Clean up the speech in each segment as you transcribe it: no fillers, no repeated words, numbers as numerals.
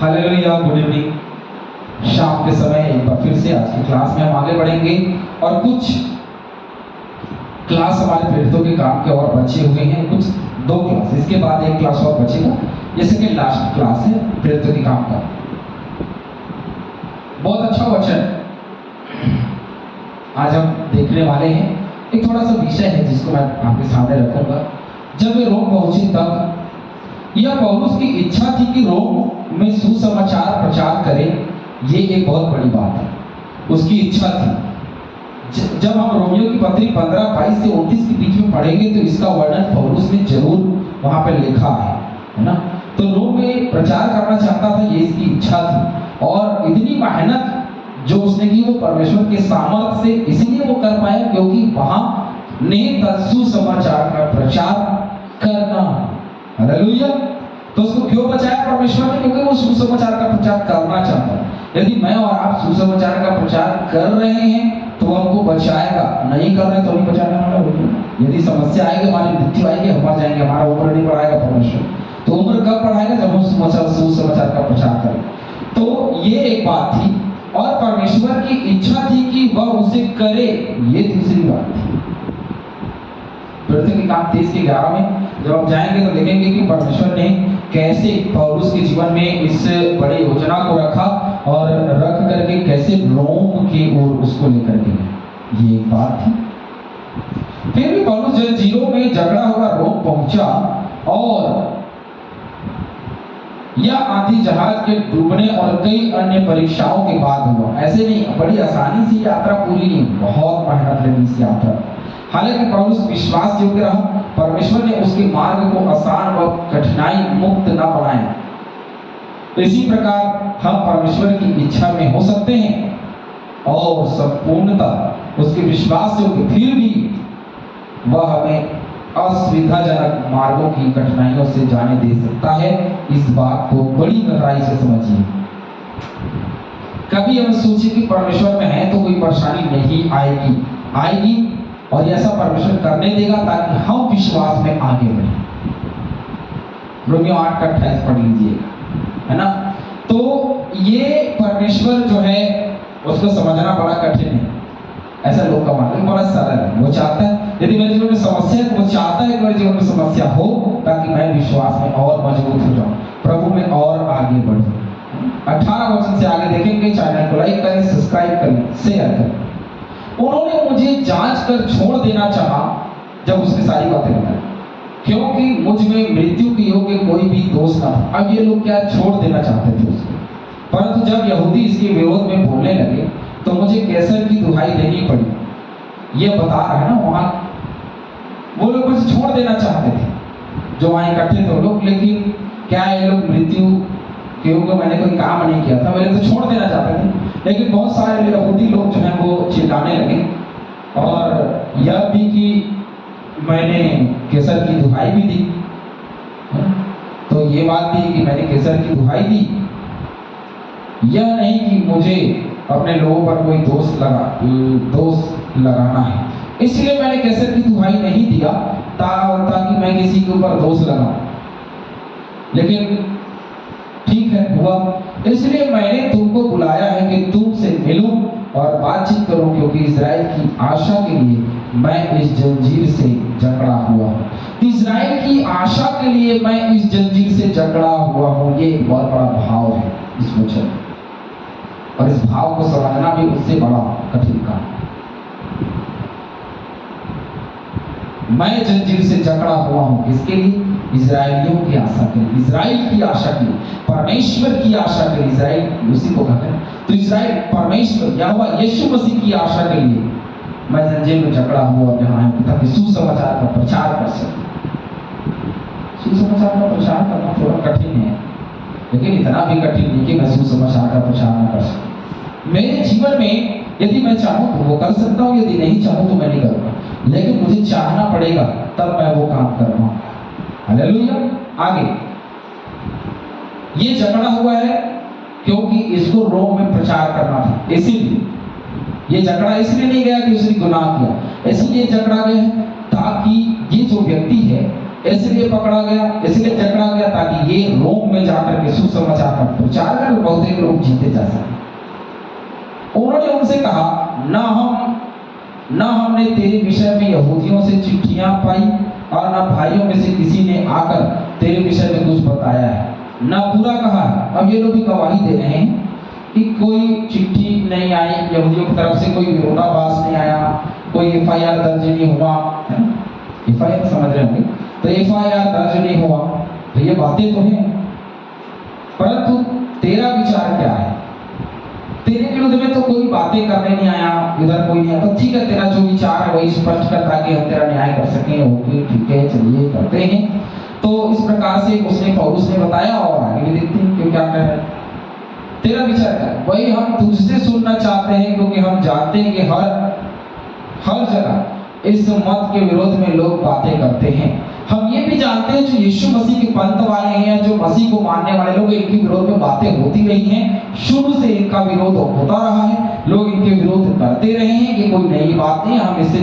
Hallelujah, good evening. शाम के समय एक बार फिर से आज की क्लास में हम आगे बढ़ेंगे और कुछ क्लास हमारे प्रेरितों के काम के और बचे हुए हैं। कुछ 2 क्लास, इसके बाद एक क्लास और बचेगा, जैसे कि लास्ट क्लास है प्रेरितों के काम का। बहुत अच्छा वचन आज हम देखने वाले हैं। एक थोड़ा सा विषय है जिसको मैं आपके सामने रखूंगा। जब वे रोम पहुंचे तब यह पौलुस की इच्छा थी कि रोम में सुसमाचार प्रचार करे। ये एक बहुत बड़ी बात है, उसकी इच्छा थी। जब हम रोमियो की पत्री 15:22 से 29 के बीच में पढ़ेंगे तो इसका वर्णन पौलुस ने जरूर वहां पर लिखा है ना। तो रोम में प्रचार करना चाहता था, ये इसकी इच्छा थी। और इतनी मेहनत जो उसने की वो परमेश्वर के सामर्थ्य से इसलिए वो कर पाया क्योंकि वहां निहित सुसमाचार का प्रचार करना। हालेलुया। तो उसको क्यों बचाया परमेश्वर ने? क्योंकि वो सुसमाचार का प्रचार करना चाहता है। यदि मैं और आप सुसमाचार का प्रचार कर रहे हैं तो वो हमको बचाएगा, नहीं कर रहे तो नहीं बचाने वाला होगा। यदि समस्या आएगी, हमारी मृत्यु आएगी, हम मर जाएंगे, हमारा उम्र नहीं बढ़ाएगा परमेश्वर। तो उम्र कब बढ़ाएगा? जब हम सुसमाचार का प्रचार करें। तो ये एक बात थी और परमेश्वर की इच्छा थी कि वह उसे करे, ये दूसरी बात थी। प्रेरितों के काम 23:11 में जब हम जाएंगे तो देखेंगे कि परमेश्वर ने कैसे पौलुस के जीवन में इस बड़ी योजना को रखा और रख करके कैसे रोम की ओर उसको लेकर के, ये एक बात थी। फिर भी पौलुस जंजीरों में जकड़ा हुआ रोम पहुंचा और यह आंधी जहाज के डूबने और कई अन्य परीक्षाओं के बाद हुआ। ऐसे नहीं, बड़ी आसानी से यात्रा पूरी नहीं, बहुत मेहनत लगी इस यात्रा। हालांकि पौलुस विश्वास योग्य रहा, परमेश्वर ने उसके मार्ग को आसान व कठिनाई मुक्त न बनाया। तो इसी प्रकार हम परमेश्वर की इच्छा में हो सकते हैं और संपूर्णतः उसके विश्वास योग्य, फिर भी वह हमें असुविधाजनक मार्गों की कठिनाइयों से जाने दे सकता है। इस बात को बड़ी गहराई से समझिए। कभी हम सोचे कि परमेश्वर में है तो कोई परेशानी नहीं आएगी और ऐसा परमेश्वर करने देगा ताकि हम विश्वास में आगे बढ़े। रोमियो 8:28 पढ़ लीजिएगा, है ना। तो ये परमेश्वर जो है उसको समझना बड़ा कठिन है। ऐसा लोग का मानना बड़ा सरल है। वो चाहता है यदि मेरे जीवन में समस्या है, वो चाहता है कि मेरे जीवन में समस्या हो ताकि मैं विश्वास में और मजबूत हो जाऊं, प्रभु में और आगे बढ़ूं। 18 वचन से आगे देखेंगे। चैनल को लाइक करें, सब्सक्राइब करें, शेयर करें। उन्होंने मुझे जांच कर छोड़ देना चाहा जब उसने सारी बातें बताई, क्योंकि मुझ में मृत्यु के योग्य कोई भी दोष न था। अब ये लोग क्या छोड़ देना चाहते थे उसको, परंतु जब यहूदी इसके विरोध में बोलने लगे तो मुझे कैसर की दुहाई देनी पड़ी। ये बता रहा है ना, वहां वो लोग मुझे छोड़ देना चाहते थे जो वहां इकट्ठे थे लोग, लेकिन क्या ये लोग मृत्यु के योग्य मैंने कोई काम नहीं किया था, मेरे तो छोड़ देना चाहते थे। लेकिन बहुत सारे यहूदी लोग जो हैं वो चिल्लाने लगे और यह भी कि मैंने कैसर की दुहाई भी दी। तो ये बात भी कि मैंने कैसर की दुहाई दी, यह नहीं कि मुझे अपने लोगों पर कोई दोष लगाना है, इसलिए मैंने कैसर की दुहाई नहीं दिया ताकि मैं किसी के ऊपर दोष लगाऊं। लेकिन ठीक है हुआ, इसलिए मैंने तुमको बुलाया है कि तुमसे मिलूं और बातचीत करूं, क्योंकि इजराइल की आशा के लिए मैं इस जंजीर से जकड़ा हुआ हूं। इजराइल की आशा के लिए मैं इस जंजीर से जकड़ा हुआ हूं। ये एक बहुत बड़ा भाव है इस वचन, और इस भाव को समझना भी उससे बड़ा कठिन काम। मैं जंजीर से जकड़ा हुआ हूं, किसके लिए? इजराइलियों की आशा के लिए, इजराइल की आशा के लिए, परमेश्वर की आशा के लिए। इजराइल उसी को कहते हैं। तो इजराइल परमेश्वर यहोवा यीशु मसीह की आशा के लिए मैं जंजीर में जकड़ा हुआ यहाँ हूं ताकि सुसमाचार का प्रचार कर सकूं। सुसमाचार का प्रचार करना थोड़ा कठिन है, लेकिन इतना भी कठिन नहीं कि मैं सुसमाचार का प्रचार न कर सकूं। मेरे जीवन में यदि मैं चाहूं तो वो कर सकता हूं, यदि नहीं चाहूं तो मैं नहीं करूंगा, लेकिन मुझे चाहना पड़ेगा तब मैं वो काम कर पाऊंगा। हालेलुया। आगे ये जकड़ा हुआ है क्योंकि इसको रोम में प्रचार करना था, इसीलिए ये जकड़ा इसलिए नहीं गया कि उसने गुनाह किया, इसलिए जकड़ा गया है ताकि ये जो व्यक्ति है इसलिए पकड़ा गया, इसलिए जकड़ा गया ताकि ये रोम में जाकर के सुसमाचार का प्रचार कर बहुत लोग जीते जा सके। उन्होंने उनसे कहा, ना हमने तेरे विषय में यहूदियों से चिट्ठियां पाई और ना भाइयों में से किसी ने आकर तेरे विषय में कुछ बताया है, ना पूरा कहा है। अब ये लोग भी गवाही दे रहे हैं कि कोई चिट्ठी नहीं आई यहूदियों की तरफ से, कोई विरोधाभास नहीं आया, कोई एफआईआर दर्ज नहीं हुआ, है ना? एफआईआर समझ रहे होंगे, तो एफआईआर दर्ज नहीं हुआ, तो ये बातें तो हैं, परंतु तेरा विचार क्या है? तेरे विरुद्ध में तो कोई बातें करने नहीं आया, इधर कोई नहीं आया, तो ठीक है, तेरा जो विचार है वही स्पष्ट कर ताकि हम तेरा न्याय कर सकें। ओके ठीक है, चलिए करते हैं। तो इस प्रकार से उसने पौलुस ने बताया और आगे भी देखते हैं कि क्या कह रहे हैं। तेरा विचार क्या है? वही हम तुझसे सुनना चाहते हैं, क्योंकि हम जानते हैं कि हर जगह इस मत के विरोध में लोग बातें करते हैं। हम ये भी जानते हैं जो यीशु मसीह के पंथ वाले हैं या जो मसीह को मानने वाले लोग, इनके विरोध में बातें होती रही हैं, शुरू से इनका विरोध होता रहा है, लोग इनके विरोध करते रहे हैं कि कोई नई बात नहीं, हम इसे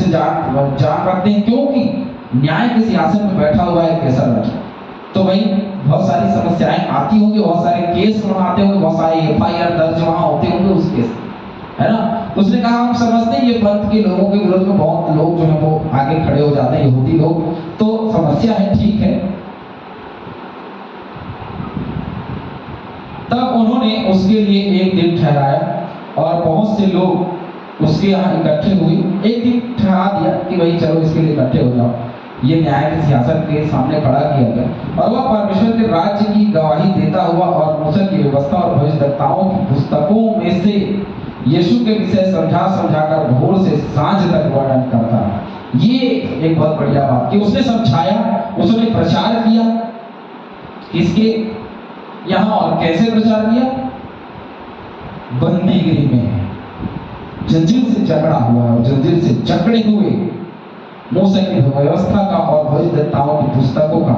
जान करते हैं, क्योंकि न्याय के सिंहासन में बैठा हुआ है कैसर राजा। तो भाई बहुत सारी समस्याएं आती होंगी, बहुत सारे केस वहां आते होंगे, बहुत सारे एफआईआर दर्ज वहां होते होंगे उस केस, है ना? उसने कहा हम समझते हैं ये पंथ के लोगों के विरोध में बहुत लोग जो है वो आगे खड़े हो जाते हैं, यहूदी लोग, तो समस्या है, ठीक है। तब उन्होंने उसके लिए एक दिन ठहराया और बहुत से लोग उसके यहाँ इकट्ठे हुए। एक दिन ठहरा दिया कि भाई चलो इसके लिए इकट्ठे हो जाओ। ये न्याय के सिंहासन के सामने खड़ा किया गया और वह परमेश्वर के राज्य की गवाही देता हुआ और मूसा की व्यवस्था और भविष्यद्वक्ताओं की पुस्तकों में से यीशु के विषय समझा कर भोर से सांझ तक वर्णन करता है। ये एक बहुत बढ़िया बात कि उसने समझाया, उसने प्रचार किया, किसके यहाँ और कैसे प्रचार किया? बंदीगिरी में जंजीर से जकड़ा हुआ और जंजीर से जकड़े हुए मूसा की व्यवस्था का और भविष्यद्वक्ताओं की पुस्तकों का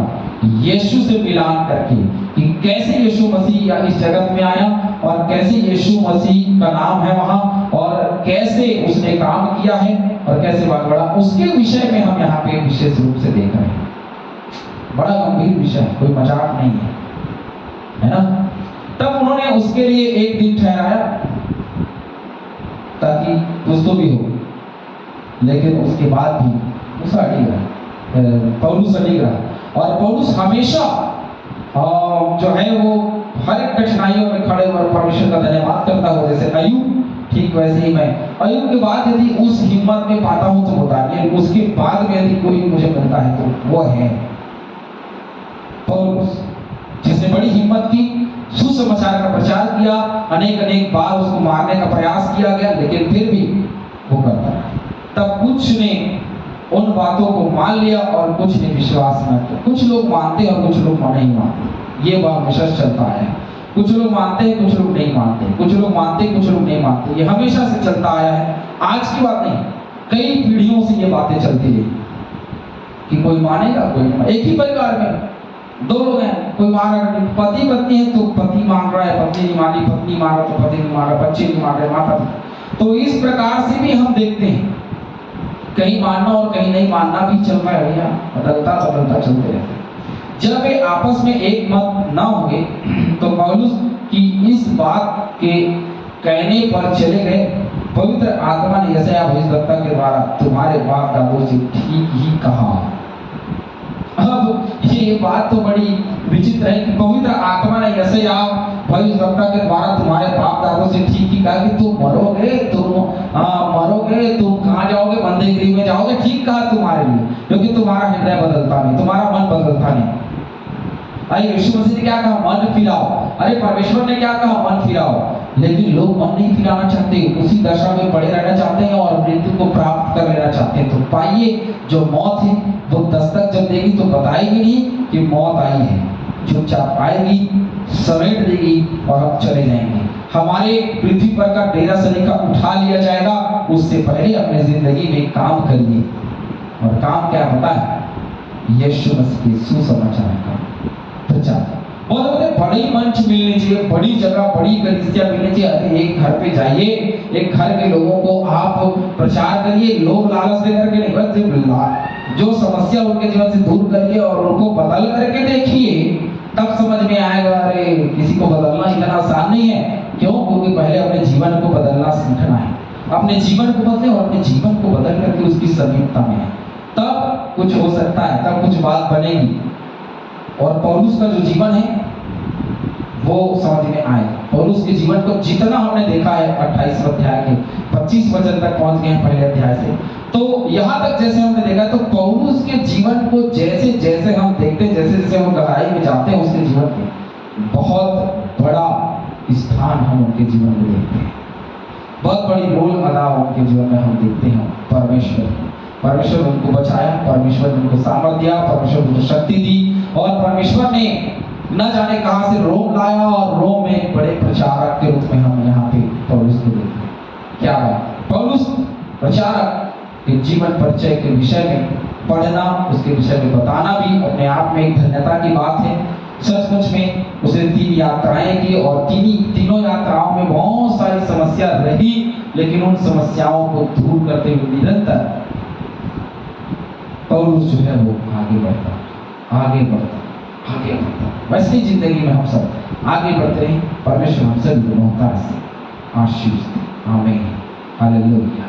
यीशु से मिलान करके कि कैसे यीशु मसीह इस जगत में आया और कैसे यीशु मसीह का नाम है वहां और कैसे उसने काम किया है और कैसे बात बढ़ा, उसके विषय में हम यहाँ पे विशेष रूप से देख रहे हैं। बड़ा गंभीर विषय है, कोई मजाक नहीं है ना? तब उन्होंने उसके लिए एक दिन ठहराया ताकि कुछ तो भी हो, लेकिन उसके बाद भी पौलुस अड़िग रहा और पौलुस हमेशा जो है वो हर एक कठिनाइयों में खड़े और परमेश्वर का धन्यवाद करता हो। जैसे अय्यूब, ठीक वैसे ही मैं अय्यूब के बाद यदि उस हिम्मत में पाता हूं तो बताइए, उसके बाद में यदि कोई मुझे मिलता है तो वो है पौलुस, जिसने बड़ी हिम्मत की, सुसमाचार का प्रचार किया, अनेक बार उसको मारने का प्रयास किया गया, लेकिन फिर भी वो करता है। तब कुछ ने उन बातों को मान लिया और कुछ ने विश्वास न किया। कुछ लोग मानते और कुछ लोग नहीं मानते, ये बात हमेशा चलता है। कुछ लोग मानते हैं, कुछ लोग नहीं मानते, कुछ लोग मानते, कुछ लोग नहीं मानते, ये हमेशा से चलता आया है। आज की बात नहीं, कई पीढ़ियों से ये बातें चलती रही कि कोई मानेगा कोई नहीं। एक ही परिवार में दो लोग हैं, कोई मान रहा है, पति पत्नी है तो पति मान रहा है, पत्नी नहीं मानी, पत्नी मान रहा तो पति नहीं मान रहा, बच्चे नहीं मान रहे, माता। तो इस प्रकार से भी हम देखते हैं, कहीं मानना और कहीं नहीं मानना भी चल रहा है भैया, बदलता चलते रहते। जब वे आपस में एक मत ना होंगे तो पौलुस की इस बात के कहने पर चले गए, पवित्र आत्मा ने यशायाह भविष्यद्वक्ता के द्वारा तुम्हारे बाप दादों से ठीक ही कहा। अब ये बात तो बड़ी विचित्र है कि पवित्र आत्मा ने यशायाह भविष्यद्वक्ता के द्वारा तुम्हारे बाप दादों से ठीक ही कहा कि तुम मरोगे, तुम कहाँ जाओगे? बंदीगिरी में जाओगे। ठीक कहा तुम्हारे लिए, क्योंकि तुम्हारा हृदय बदलता नहीं, तुम्हारा मन बदलता नहीं। अरे यीशु मसीह ने क्या कहा? मन फिराओ। अरे परमेश्वर ने क्या कहा? मन फिराओ। लेकिन लोग मन नहीं फिराना चाहते, उसी दशा में पड़े रहना चाहते हैं और मृत्यु को प्राप्त कर लेना चाहते हैं। तो पाइए, जो मौत है वो दस्तक जब देगी तो बताएगी नहीं कि मौत आई है, चुपचाप आएगी, समेट देगी और हम चले जाएंगे। हमारे पृथ्वी पर का डेरा सलीका उठा लिया जाएगा। उससे पहले अपनी जिंदगी में काम करिए, और काम क्या होता है? यीशु मसीह के सुसमाचार का प्रचार। बहुत बड़ी मंच मिलनी चाहिए, बड़ी जगह, बड़ी कलीसिया मिलनी चाहिए। अरे एक घर पे जाइए, एक घर के लोगों को आप प्रचार करिए, लोग लालच दे करके नहीं, बस जो समस्या उनके जीवन से दूर करिए और उनको बदल करके देखिए, तब समझ में आएगा अरे किसी को बदलना इतना आसान नहीं है। क्यों? क्योंकि पहले अपने जीवन को बदलना सीखना है। अपने जीवन को बदले और अपने जीवन को बदल करके उसकी समीपता में है, तब कुछ हो सकता है, तब कुछ बात बनेगी। और पौलुस का जो जीवन है वो समझ में आए। पौलुस के जीवन को जितना हमने देखा है 28 अध्याय के 25 वचन तक पहुंच गए हैं पहले अध्याय से, तो यहाँ तक जैसे हमने देखा, तो पौलुस के जीवन को जैसे जैसे हम देखते हैं, जैसे जैसे हम गहराई में जाते हैं उसके जीवन में, बहुत बड़ा स्थान हम उनके जीवन में देखते हैं, बहुत बड़ी रोल अदा उनके जीवन में हम देखते हैं। परमेश्वर उनको बचाया, परमेश्वर ने उनको सामर्थ्य दिया, परमेश्वर उनको शक्ति दी, और परमेश्वर ने न जाने कहां से रोम लाया, और रोम में एक बड़े प्रचारक के रूप में हम यहाँ पे पौलुस को देखते हैं। क्या बात! पौलुस प्रचारक के जीवन परिचय के विषय में पढ़ना, उसके विषय में बताना भी अपने आप में एक धन्यता की बात है। सचमुच में उसने 3 यात्राएं की, और तीनों यात्राओं में बहुत सारी समस्या रही, लेकिन उन समस्याओं को दूर करते हुए निरंतर पौलुस जो है वो आगे बढ़ता। वैसे ही जिंदगी में हम सब आगे बढ़ते हैं। परमेश्वर हम सभी को बहुत आशीष दे। आमीन। हालेलुया।